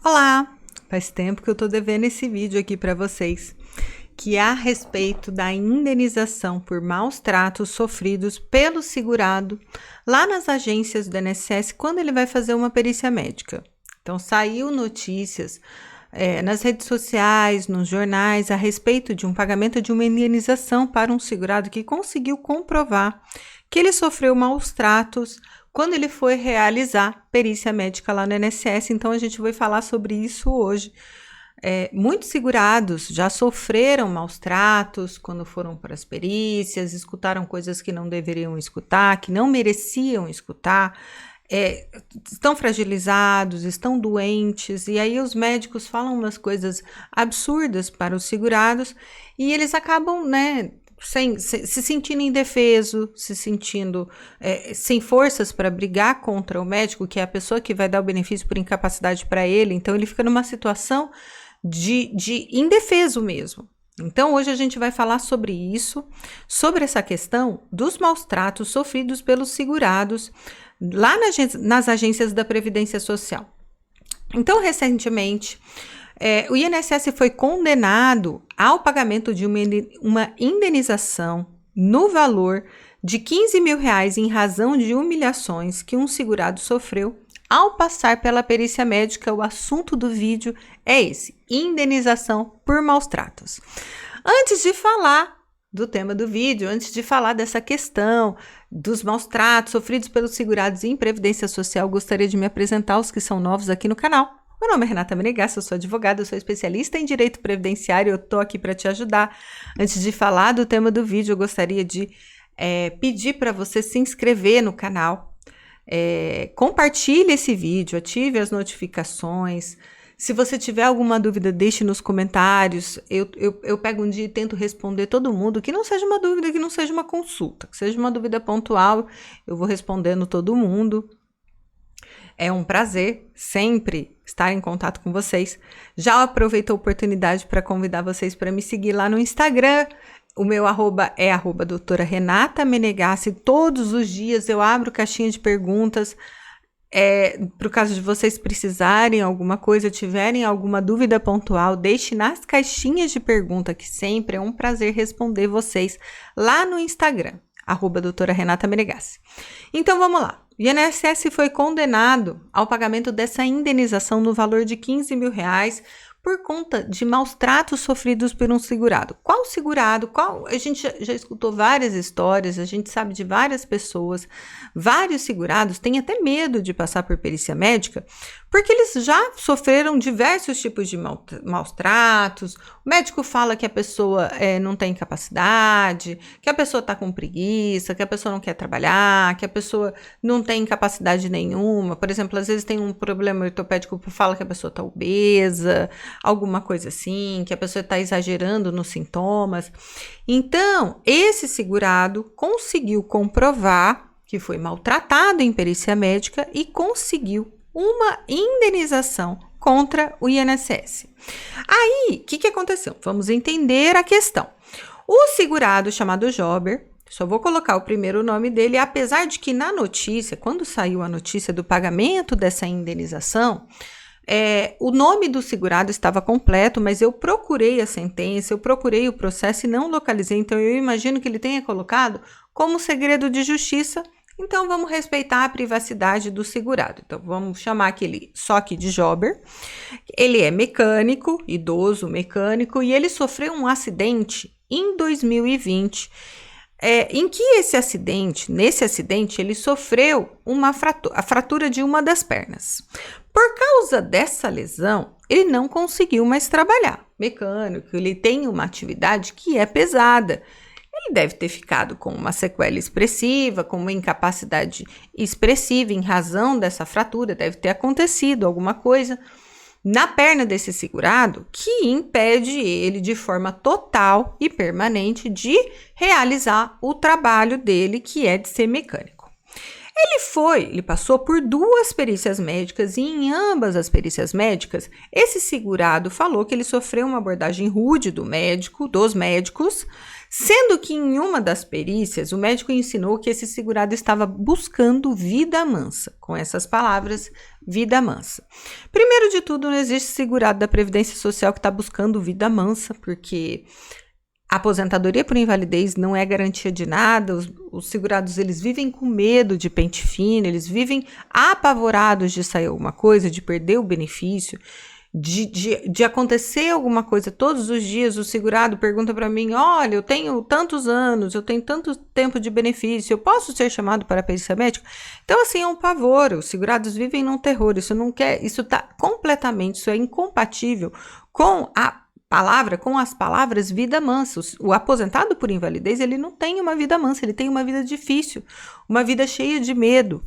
Olá! Faz tempo que eu tô devendo esse vídeo aqui para vocês, que é a respeito da indenização por maus tratos sofridos pelo segurado lá nas agências do INSS quando ele vai fazer uma perícia médica. Então, saiu notícias nas redes sociais, nos jornais, a respeito de um pagamento de uma indenização para um segurado que conseguiu comprovar que ele sofreu maus tratos quando ele foi realizar perícia médica lá no INSS. Então, a gente vai falar sobre isso hoje. Muitos segurados já sofreram maus tratos quando foram para as perícias, escutaram coisas que não deveriam escutar, que não mereciam escutar, estão fragilizados, estão doentes, e aí os médicos falam umas coisas absurdas para os segurados e eles acabam, se sentindo indefeso, se sentindo sem forças para brigar contra o médico, que é a pessoa que vai dar o benefício por incapacidade para ele. Então ele fica numa situação de indefeso mesmo. Então hoje a gente vai falar sobre isso, sobre essa questão dos maus tratos sofridos pelos segurados lá nas agências da Previdência Social. Então, recentemente, o INSS foi condenado ao pagamento de uma indenização no valor de R$15 mil em razão de humilhações que um segurado sofreu ao passar pela perícia médica. O assunto do vídeo é esse: indenização por maus tratos. Antes de falar do tema do vídeo, antes de falar dessa questão dos maus tratos sofridos pelos segurados em Previdência Social, gostaria de me apresentar aos que são novos aqui no canal. Meu nome é Renata Menegassi, eu sou advogada, eu sou especialista em direito previdenciário, eu estou aqui para te ajudar. Antes de falar do tema do vídeo, eu gostaria de pedir para você se inscrever no canal, compartilhe esse vídeo, ative as notificações. Se você tiver alguma dúvida, deixe nos comentários. Eu pego um dia e tento responder todo mundo, que não seja uma dúvida, que não seja uma consulta, que seja uma dúvida pontual, eu vou respondendo todo mundo. É um prazer sempre estar em contato com vocês. Já aproveito a oportunidade para convidar vocês para me seguir lá no Instagram. O meu arroba é @doutora Renata Menegassi. Todos os dias eu abro caixinha de perguntas. Para o caso de vocês precisarem alguma coisa, tiverem alguma dúvida pontual, deixe nas caixinhas de pergunta, que sempre é um prazer responder vocês lá no Instagram, @doutora Renata Menegassi. Então vamos lá. O INSS foi condenado ao pagamento dessa indenização no valor de R$15 mil por conta de maus tratos sofridos por um segurado. Qual segurado? A gente já escutou várias histórias, a gente sabe de várias pessoas, vários segurados têm até medo de passar por perícia médica, porque eles já sofreram diversos tipos de maus tratos. O médico fala que a pessoa não tem capacidade, que a pessoa está com preguiça, que a pessoa não quer trabalhar, que a pessoa não tem capacidade nenhuma. Por exemplo, às vezes tem um problema ortopédico que fala que a pessoa está obesa, alguma coisa assim, que a pessoa está exagerando nos sintomas. Então, esse segurado conseguiu comprovar que foi maltratado em perícia médica e conseguiu uma indenização contra o INSS. Aí, o que aconteceu? Vamos entender a questão. O segurado chamado Jober, só vou colocar o primeiro nome dele, apesar de que na notícia, quando saiu a notícia do pagamento dessa indenização, o nome do segurado estava completo, mas eu procurei a sentença, eu procurei o processo e não localizei, então eu imagino que ele tenha colocado como segredo de justiça. Então vamos respeitar a privacidade do segurado. Então vamos chamar aquele só aqui de Jober. Ele é mecânico, idoso mecânico, e ele sofreu um acidente em 2020, em que nesse acidente, ele sofreu a fratura de uma das pernas. Por causa dessa lesão, ele não conseguiu mais trabalhar. Mecânico, ele tem uma atividade que é pesada. Ele deve ter ficado com uma sequela expressiva, com uma incapacidade expressiva em razão dessa fratura. Deve ter acontecido alguma coisa na perna desse segurado que impede ele de forma total e permanente de realizar o trabalho dele, que é de ser mecânico. Ele passou por 2 perícias médicas e em ambas as perícias médicas, esse segurado falou que ele sofreu uma abordagem rude dos médicos, sendo que em uma das perícias, o médico ensinou que esse segurado estava buscando vida mansa. Com essas palavras, vida mansa. Primeiro de tudo, não existe segurado da Previdência Social que está buscando vida mansa, porque a aposentadoria por invalidez não é garantia de nada, os segurados eles vivem com medo de pente fino, eles vivem apavorados de sair alguma coisa, de perder o benefício, de acontecer alguma coisa todos os dias. O segurado pergunta para mim, olha, eu tenho tantos anos, eu tenho tanto tempo de benefício, eu posso ser chamado para a perícia médica? Então, assim, é um pavor, os segurados vivem num terror, isso é incompatível com as palavras vida mansa. O aposentado por invalidez, ele não tem uma vida mansa, ele tem uma vida difícil, uma vida cheia de medo.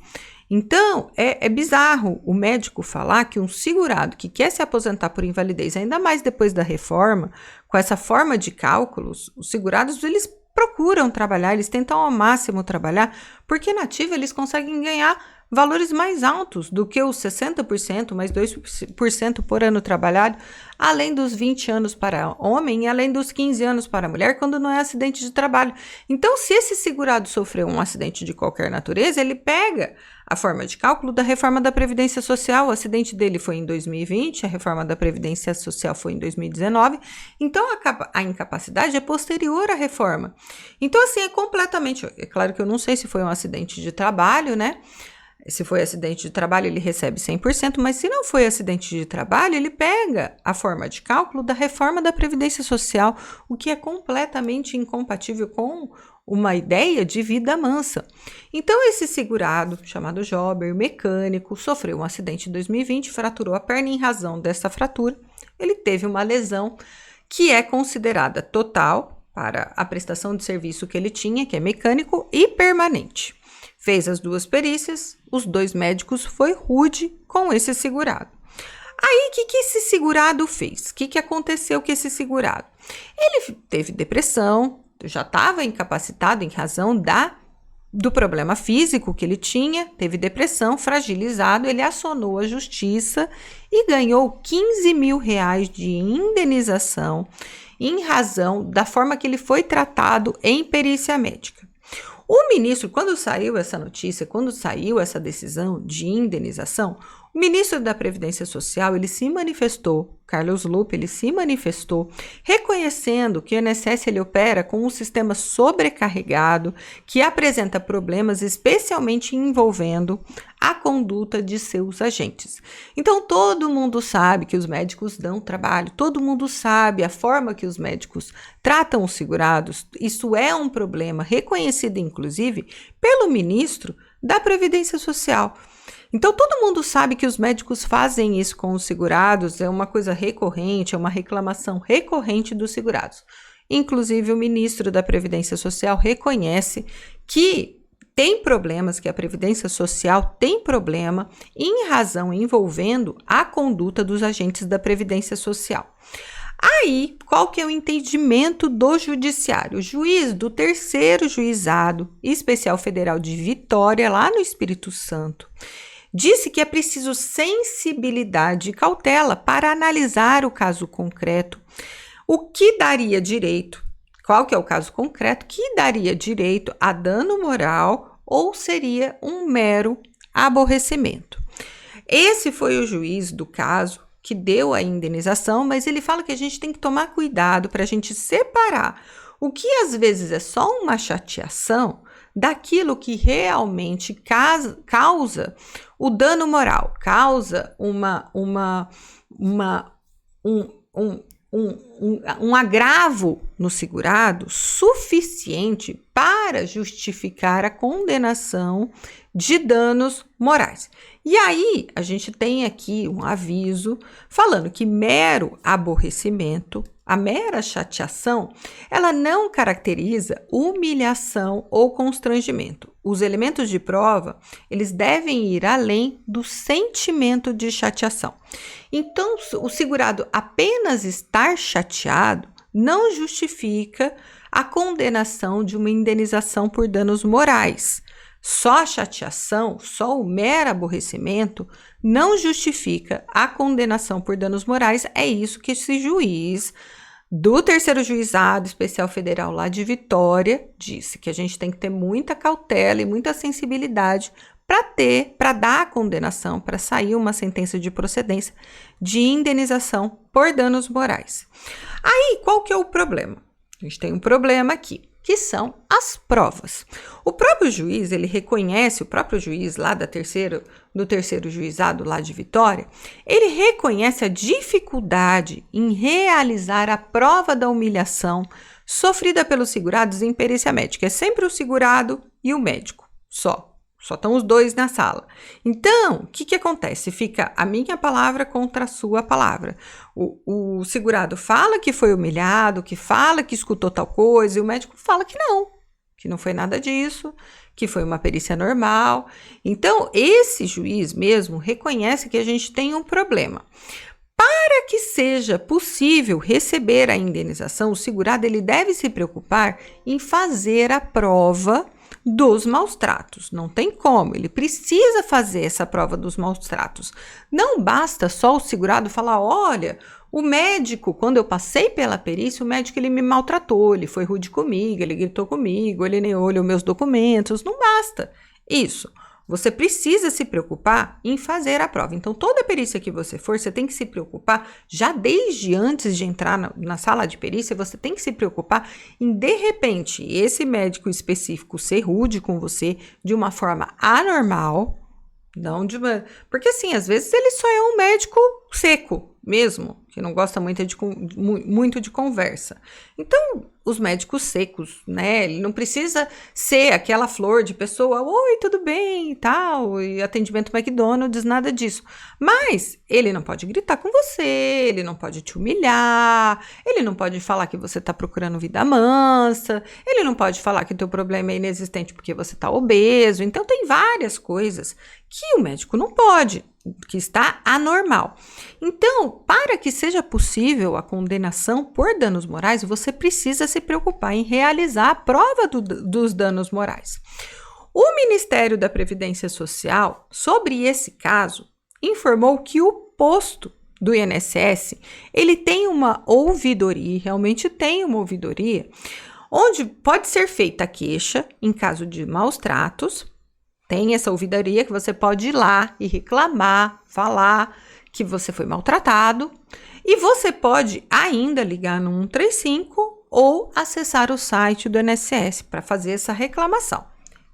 Então, é bizarro o médico falar que um segurado que quer se aposentar por invalidez, ainda mais depois da reforma, com essa forma de cálculos, os segurados, eles procuram trabalhar, eles tentam ao máximo trabalhar, porque na ativa eles conseguem ganhar valores mais altos do que os 60%, mais 2% por ano trabalhado, além dos 20 anos para homem e além dos 15 anos para mulher, quando não é acidente de trabalho. Então, se esse segurado sofreu um acidente de qualquer natureza, ele pega a forma de cálculo da reforma da Previdência Social. O acidente dele foi em 2020, a reforma da Previdência Social foi em 2019, então a incapacidade é posterior à reforma. Então, assim, é claro que eu não sei se foi um acidente de trabalho, né? Se foi acidente de trabalho, ele recebe 100%, mas se não foi acidente de trabalho, ele pega a forma de cálculo da reforma da Previdência Social, o que é completamente incompatível com uma ideia de vida mansa. Então, esse segurado, chamado Jober, mecânico, sofreu um acidente em 2020, fraturou a perna. Em razão dessa fratura, ele teve uma lesão que é considerada total para a prestação de serviço que ele tinha, que é mecânico, e permanente. Fez as 2 perícias, os 2 médicos, foi rude com esse segurado. Aí, o que esse segurado fez? O que aconteceu com esse segurado? Ele teve depressão, já estava incapacitado em razão do problema físico que ele tinha, teve depressão, fragilizado, ele acionou a justiça e ganhou R$15 mil de indenização em razão da forma que ele foi tratado em perícia médica. O ministro, quando saiu essa notícia, quando saiu essa decisão de indenização, o ministro da Previdência Social, ele se manifestou, Carlos Lupe, ele se manifestou, reconhecendo que o INSS ele opera com um sistema sobrecarregado, que apresenta problemas, especialmente envolvendo a conduta de seus agentes. Então, todo mundo sabe que os médicos dão trabalho, todo mundo sabe a forma que os médicos tratam os segurados. Isso é um problema reconhecido, inclusive, pelo ministro da Previdência Social. Então, todo mundo sabe que os médicos fazem isso com os segurados, é uma coisa recorrente, é uma reclamação recorrente dos segurados. Inclusive, o ministro da Previdência Social reconhece que tem problemas, que a Previdência Social tem problema em razão envolvendo a conduta dos agentes da Previdência Social. Aí, qual que é o entendimento do judiciário? O juiz do 3º Juizado Especial Federal de Vitória, lá no Espírito Santo, disse que é preciso sensibilidade e cautela para analisar o caso concreto, o que daria direito, qual que é o caso concreto, que daria direito a dano moral ou seria um mero aborrecimento. Esse foi o juiz do caso que deu a indenização, mas ele fala que a gente tem que tomar cuidado para a gente separar o que às vezes é só uma chateação daquilo que realmente causa o dano moral, causa um agravo no segurado suficiente para justificar a condenação de danos morais. E aí, a gente tem aqui um aviso falando que mero aborrecimento, a mera chateação, ela não caracteriza humilhação ou constrangimento. Os elementos de prova, eles devem ir além do sentimento de chateação. Então, o segurado apenas estar chateado não justifica a condenação de uma indenização por danos morais. Só a chateação, só o mero aborrecimento não justifica a condenação por danos morais. É isso que esse juiz do terceiro juizado especial federal lá de Vitória disse, que a gente tem que ter muita cautela e muita sensibilidade para dar a condenação, para sair uma sentença de procedência de indenização por danos morais. Aí, qual que é o problema? A gente tem um problema aqui, que são as provas. O próprio juiz, ele reconhece, o próprio juiz lá do terceiro juizado lá de Vitória, ele reconhece a dificuldade em realizar a prova da humilhação sofrida pelos segurados em perícia médica. É sempre o segurado e o médico, só estão os dois na sala. Então, o que acontece? Fica a minha palavra contra a sua palavra. O segurado fala que foi humilhado, que fala que escutou tal coisa, e o médico fala que não foi nada disso, que foi uma perícia normal. Então, esse juiz mesmo reconhece que a gente tem um problema. Para que seja possível receber a indenização, o segurado ele deve se preocupar em fazer a prova dos maus tratos. Não tem como, ele precisa fazer essa prova dos maus tratos. Não basta só o segurado falar, olha, o médico, quando eu passei pela perícia, o médico ele me maltratou, ele foi rude comigo, ele gritou comigo, ele nem olhou meus documentos. Não basta isso. Você precisa se preocupar em fazer a prova. Então, toda perícia que você for, você tem que se preocupar, já desde antes de entrar na sala de perícia, você tem que se preocupar em, de repente, esse médico específico ser rude com você de uma forma anormal, não de uma... Porque, assim, às vezes ele só é um médico seco mesmo, que não gosta muito de conversa. Então, os médicos secos, né? Ele não precisa ser aquela flor de pessoa, oi, tudo bem e tal, e atendimento McDonald's, nada disso. Mas ele não pode gritar com você, ele não pode te humilhar, ele não pode falar que você está procurando vida mansa, ele não pode falar que o teu problema é inexistente porque você está obeso. Então, tem várias coisas que o médico não pode, que está anormal. Então, para que seja possível a condenação por danos morais, você precisa se preocupar em realizar a prova dos danos morais. O Ministério da Previdência Social, sobre esse caso, informou que o posto do INSS, ele tem uma ouvidoria, realmente tem uma ouvidoria, onde pode ser feita a queixa em caso de maus tratos. Tem essa ouvidoria que você pode ir lá e reclamar, falar que você foi maltratado. E você pode ainda ligar no 135 ou acessar o site do INSS para fazer essa reclamação.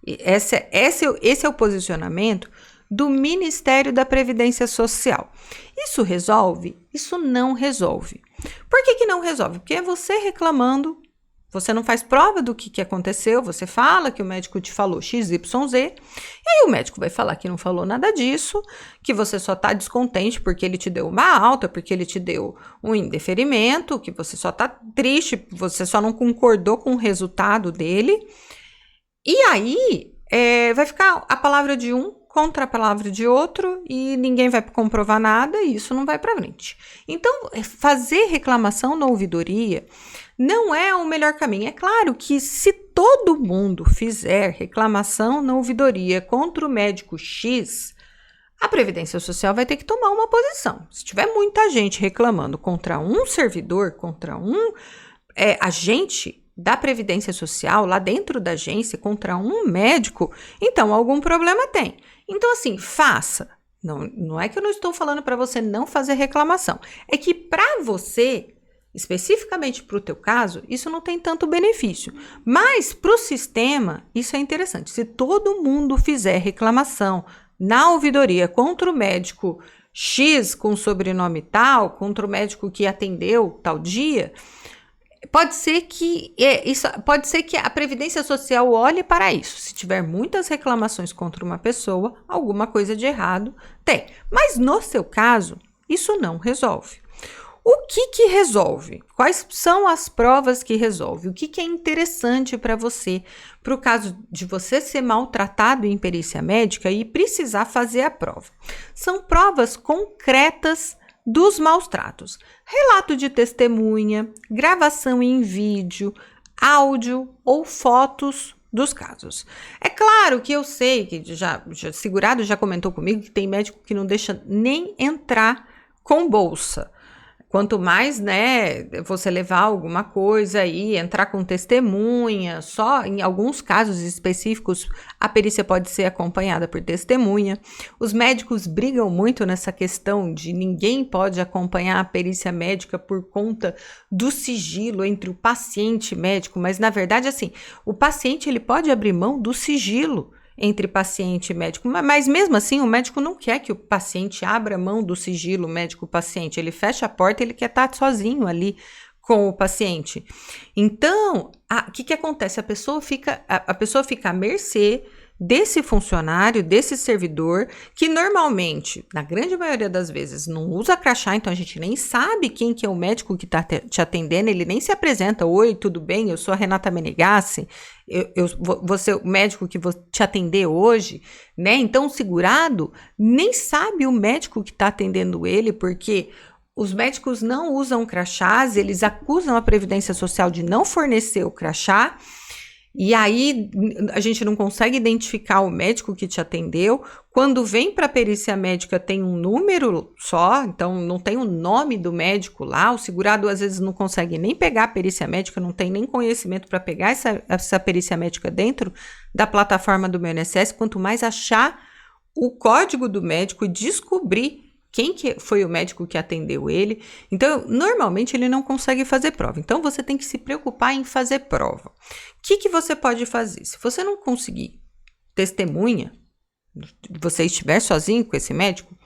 E esse é o posicionamento do Ministério da Previdência Social. Isso resolve? Isso não resolve. Por que não resolve? Porque é você reclamando. Você não faz prova do que aconteceu, você fala que o médico te falou XYZ, e aí o médico vai falar que não falou nada disso, que você só está descontente porque ele te deu uma alta, porque ele te deu um indeferimento, que você só está triste, você só não concordou com o resultado dele. E aí vai ficar a palavra de um contra a palavra de outro e ninguém vai comprovar nada e isso não vai para frente. Então, fazer reclamação na ouvidoria não é o melhor caminho. É claro que se todo mundo fizer reclamação na ouvidoria contra o médico X, a Previdência Social vai ter que tomar uma posição. Se tiver muita gente reclamando contra um servidor, contra um agente da Previdência Social, lá dentro da agência, contra um médico, então algum problema tem. Então, assim, faça. Não é que eu não estou falando para você não fazer reclamação. É que para você, especificamente para o teu caso, isso não tem tanto benefício. Mas para o sistema, isso é interessante. Se todo mundo fizer reclamação na ouvidoria contra o médico X com sobrenome tal, contra o médico que atendeu tal dia, pode ser que a Previdência Social olhe para isso. Se tiver muitas reclamações contra uma pessoa, alguma coisa de errado tem. Mas no seu caso, isso não resolve. O que resolve? Quais são as provas que resolve? O que é interessante para você, para o caso de você ser maltratado em perícia médica e precisar fazer a prova? São provas concretas dos maus tratos. Relato de testemunha, gravação em vídeo, áudio ou fotos dos casos. É claro que eu sei que segurado já comentou comigo que tem médico que não deixa nem entrar com bolsa. Quanto mais, né, você levar alguma coisa aí, entrar com testemunha, só em alguns casos específicos a perícia pode ser acompanhada por testemunha. Os médicos brigam muito nessa questão de ninguém pode acompanhar a perícia médica por conta do sigilo entre o paciente e médico, mas na verdade assim, o paciente ele pode abrir mão do sigilo entre paciente e médico, mas mesmo assim o médico não quer que o paciente abra mão do sigilo médico-paciente, ele fecha a porta, ele quer estar sozinho ali com o paciente. Então, o que acontece? A pessoa fica à mercê desse funcionário, desse servidor, que normalmente, na grande maioria das vezes, não usa crachá, então a gente nem sabe quem que é o médico que está te atendendo, ele nem se apresenta. Oi, tudo bem? Eu sou a Renata Menegassi, eu vou ser o médico que vou te atender hoje, né? Então, o segurado nem sabe o médico que está atendendo ele, porque os médicos não usam crachás, eles acusam a Previdência Social de não fornecer o crachá, e aí a gente não consegue identificar o médico que te atendeu. Quando vem para a perícia médica tem um número só, então não tem o nome do médico lá. O segurado às vezes não consegue nem pegar a perícia médica, não tem nem conhecimento para pegar essa perícia médica dentro da plataforma do meu INSS, quanto mais achar o código do médico e descobrir quem que foi o médico que atendeu ele. Então, normalmente ele não consegue fazer prova. Então, você tem que se preocupar em fazer prova. O que você pode fazer? Se você não conseguir testemunha, você estiver sozinho com esse médico,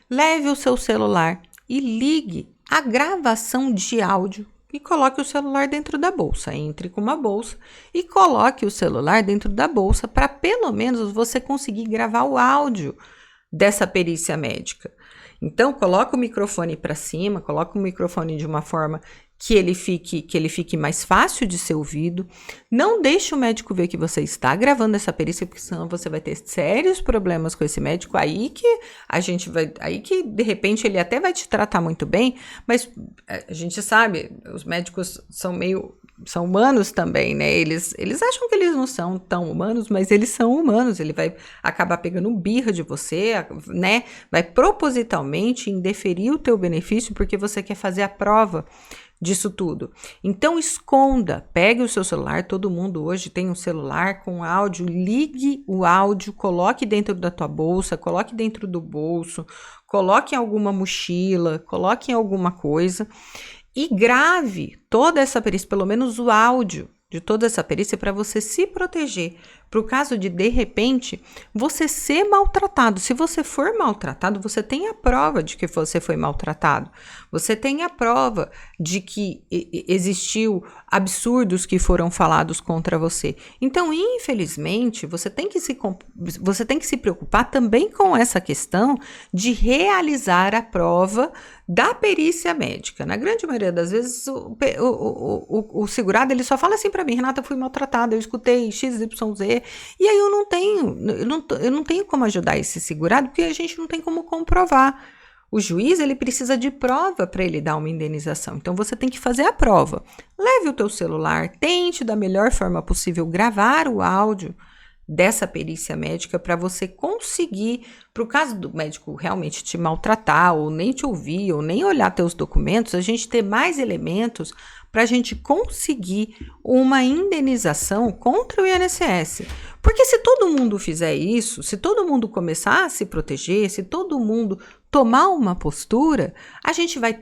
leve o seu celular e ligue a gravação de áudio e coloque o celular dentro da bolsa. Entre com uma bolsa e coloque o celular dentro da bolsa para pelo menos você conseguir gravar o áudio dessa perícia médica. Então, coloca o microfone para cima, coloca o microfone de uma forma que ele fique mais fácil de ser ouvido. Não deixe o médico ver que você está gravando essa perícia, porque senão você vai ter sérios problemas com esse médico. Aí que de repente ele até vai te tratar muito bem, mas a gente sabe, os médicos são humanos também, né? Eles acham que eles não são tão humanos, mas eles são humanos. Ele vai acabar pegando birra de você, né? Vai propositalmente indeferir o teu benefício porque você quer fazer a prova disso tudo. Então esconda, pegue o seu celular, todo mundo hoje tem um celular com áudio, ligue o áudio, coloque dentro da tua bolsa, coloque dentro do bolso, coloque em alguma mochila, coloque em alguma coisa e grave toda essa perícia, pelo menos o áudio de toda essa perícia, para você se proteger, para o caso de repente, você ser maltratado. Se você for maltratado, você tem a prova de que você foi maltratado. Você tem a prova de que existiu absurdos que foram falados contra você. Então, infelizmente, você tem que se preocupar também com essa questão de realizar a prova da perícia médica. Na grande maioria das vezes, o segurado ele só fala assim para mim: Renata, fui maltratada, eu escutei XYZ, e aí eu não tenho como ajudar esse segurado, porque a gente não tem como comprovar. O juiz ele precisa de prova para ele dar uma indenização. Então você tem que fazer a prova. Leve o teu celular, tente da melhor forma possível gravar o áudio dessa perícia médica para você conseguir, para o caso do médico realmente te maltratar, ou nem te ouvir, ou nem olhar teus documentos, a gente ter mais elementos para a gente conseguir uma indenização contra o INSS. Porque se todo mundo fizer isso, se todo mundo começar a se proteger, se todo mundo tomar uma postura, a gente vai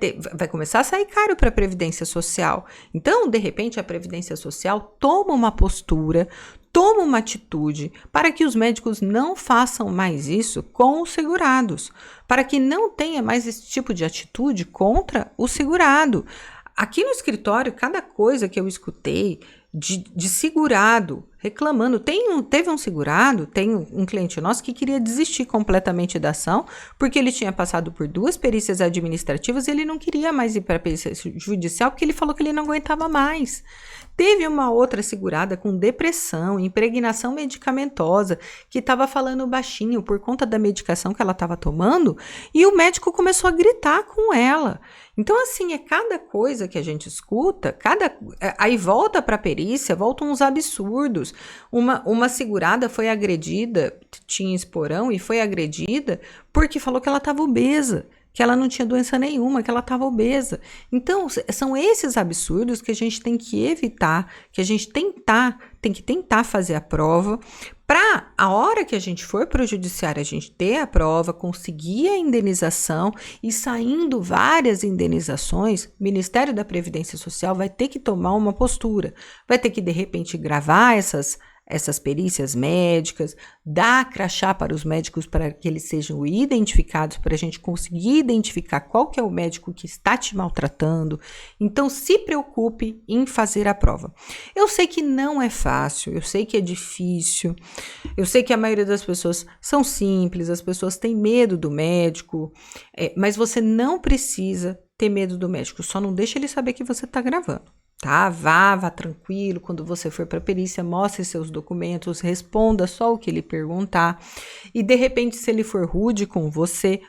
começar a sair caro para a Previdência Social. Então, de repente, a Previdência Social toma uma postura, toma uma atitude para que os médicos não façam mais isso com os segurados, para que não tenha mais esse tipo de atitude contra o segurado. Aqui no escritório, cada coisa que eu escutei de segurado reclamando, teve um segurado, tem um cliente nosso que queria desistir completamente da ação, porque ele tinha passado por 2 perícias administrativas e ele não queria mais ir para a perícia judicial, porque ele falou que ele não aguentava mais. Teve uma outra segurada com depressão, impregnação medicamentosa, que estava falando baixinho por conta da medicação que ela estava tomando, e o médico começou a gritar com ela. Então, assim, é cada coisa que a gente escuta, aí volta para a perícia, voltam uns absurdos. Uma segurada foi agredida, tinha esporão e foi agredida porque falou que ela estava obesa, que ela não tinha doença nenhuma, que ela estava obesa. Então, são esses absurdos que a gente tem que evitar, que a gente tem que tentar fazer a prova, para a hora que a gente for para o judiciário, a gente ter a prova, conseguir a indenização, e saindo várias indenizações, o Ministério da Previdência Social vai ter que tomar uma postura, vai ter que, de repente, gravar essas perícias médicas, dar crachá para os médicos para que eles sejam identificados, para a gente conseguir identificar qual que é o médico que está te maltratando. Então, se preocupe em fazer a prova. Eu sei que não é fácil, eu sei que é difícil, eu sei que a maioria das pessoas são simples, as pessoas têm medo do médico, mas você não precisa ter medo do médico, só não deixa ele saber que você está gravando. Tá? Vá tranquilo, quando você for para a perícia, mostre seus documentos, responda só o que ele perguntar, e de repente, se ele for rude com você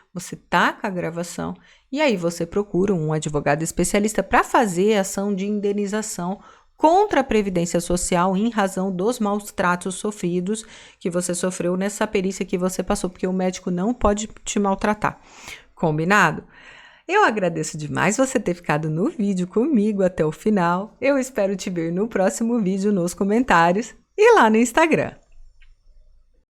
tá com a gravação, e aí você procura um advogado especialista para fazer ação de indenização contra a Previdência Social em razão dos maus tratos sofridos que você sofreu nessa perícia que você passou, porque o médico não pode te maltratar. Combinado? Eu agradeço demais você ter ficado no vídeo comigo até o final. Eu espero te ver no próximo vídeo nos comentários e lá no Instagram.